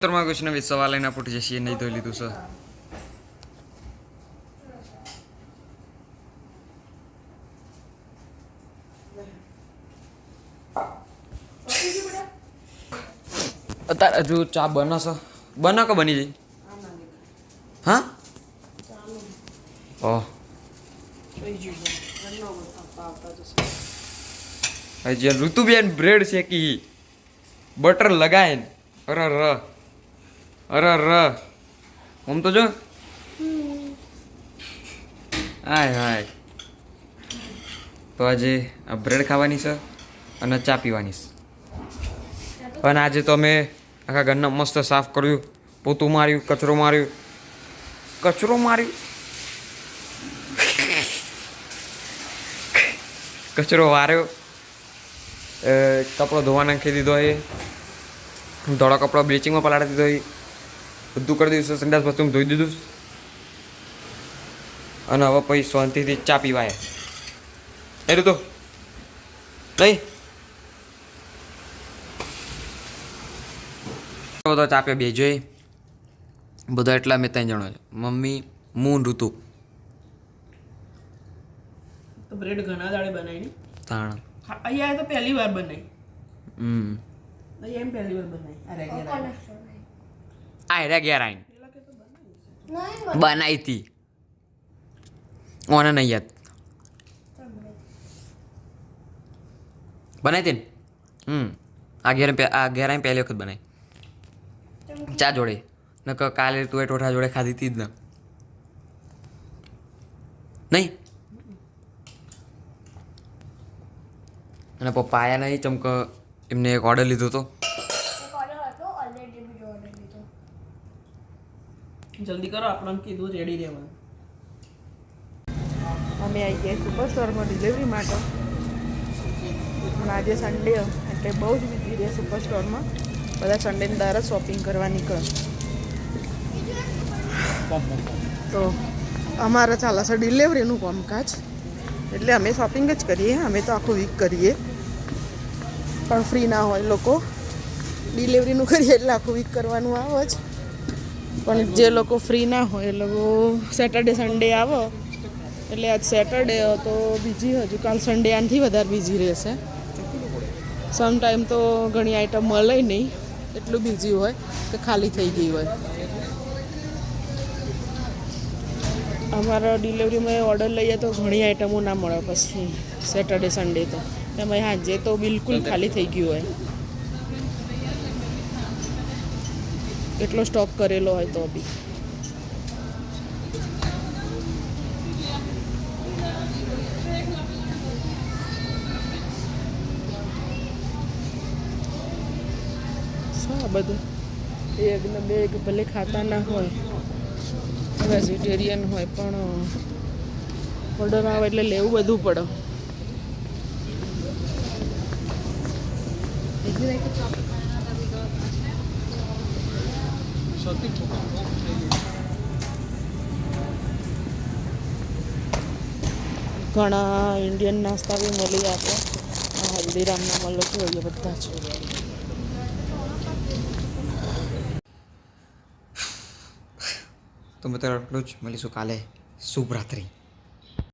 માં કુછ ને સવાલ લઈને પૂછી જશે નહીં ધોઈ લીધું સર અત્યારે હજુ ચા બનશે બનો કે બની જઈ હા ઓહ હજી ઋતુબેન બ્રેડ શેકી બટર લગાય અરે ર અરે ર આમ તો જો હાય હાય તો આજે બ્રેડ ખાવાની છે અને ચા પીવાની છે અને આજે તો અમે આખા ઘરના મસ્ત સાફ કર્યું પોતું માર્યું કચરો માર્યું કચરો વાર્યો કપડો ધોવા નાખી દીધો એ ધોળો કપડો બ્લીચિંગમાં પલાળી દીધો એ બધું કરી દીધું સંડાસ બાથરૂમ ધોઈ દીધું અને હવે પછી શાંતિથી ચા પીવાય એ તો નહીં બધો ચા પીવા બે જોઈએ બધા એટલા મેં ત્રણ જણો છે મમ્મી હું ઋતુ તો બ્રેડ ઘણા દાડે બનાવી ને તાણ અહીંયા તો પહેલી વાર બનાવી અહીંયા એમ પહેલી વાર બનાવી આ રેગ્યુલર આઈન બનાવી હતી ઓને નહીં યાદ બનાવી હતી ને આ ઘેર આવીને પહેલી વખત બનાવી ચા જોડે ન કાલે તું એ ટોઠા જોડે ખાધી હતી જ ને નહીં અને પપ્પા આયા નહીં ચમક એમને એક ઓર્ડર લીધો હતો જલ્દી કરો આપણને કીધું રેડી રહેવાનું અમે આવી ગયા સુપર સ્ટોરમાં ડિલિવરી માટે અને આજે સન્ડે એટલે બહુ જ બીજી રહે સુપર સ્ટોરમાં બધા સન્ડેની દર જ શોપિંગ કરવા નીકળે તો અમારે ચાલે છે ડિલિવરીનું કામકાજ એટલે અમે શોપિંગ જ કરીએ અમે તો આખું વીક કરીએ પણ ફ્રી ના હોય લોકો ડિલિવરીનું કરીએ એટલે આખું વીક કરવાનું આવે જ પણ જે લોકો ફ્રી ના હોય એ લોકો સેટરડે સન્ડે આવે એટલે આજ સેટરડે તો બીજી હજુ કાલ સન્ડે આનાથી વધારે બીજી રહેશે સમટાઈમ તો ઘણી આઈટમ મળે નહીં એટલું બીજી હોય કે ખાલી થઈ ગઈ હોય અમારા ડિલિવરીમાં ઓર્ડર લઈએ તો ઘણી આઈટમો ના મળે પછી સેટરડે સન્ડે તો એમાં સાંજે તો બિલકુલ ખાલી થઈ ગયું હોય એટલો સ્ટોક કરેલો હોય તો બી બધું એક ને બે ભલે ખાતા ના હોય વેજીટેરિયન હોય પણ ઓર્ડર આવે એટલે લેવું બધું પડે ઘણા ઇન્ડિયન નાસ્તા બી મળી આપે હલ્દીરામના મળે જોઈએ બધા જ તો મિત્રો એટલું જ મળીશું કાલે શુભ રાત્રિ.